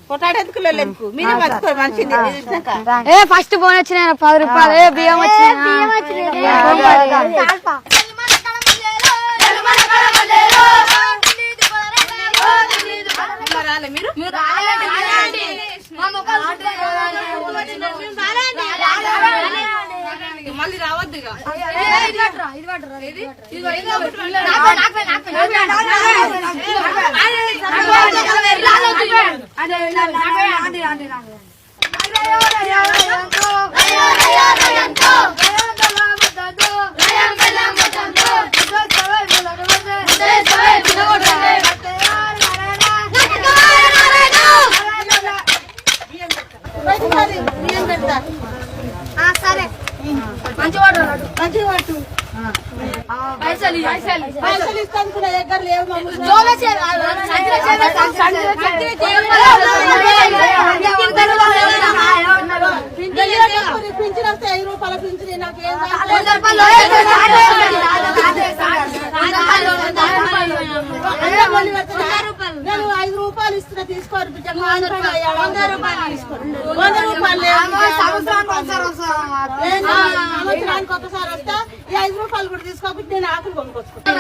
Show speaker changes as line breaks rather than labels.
Potato ఎందుకు మీరు మంచిది
ఫస్ట్ ఫోన్ వచ్చిన 10 రూపాయలు బియ్యం
మళ్ళీ రావద్దు
సరే మంచి పట్టు పైసలు
ఇస్తాను కూడా దగ్గర లేవు పింఛన్ వస్తే 5 రూపాయల పింఛన్ నాకేం నేను 5 రూపాయలు ఇస్తున్నా తీసుకోరు 100 రూపాయలు సంవత్సరానికి ఒకసారి వస్తా ఈ 5 రూపాయలు కూడా తీసుకోకపోతే నేను ఆకులు కొనుక్కొచ్చుకుంటా.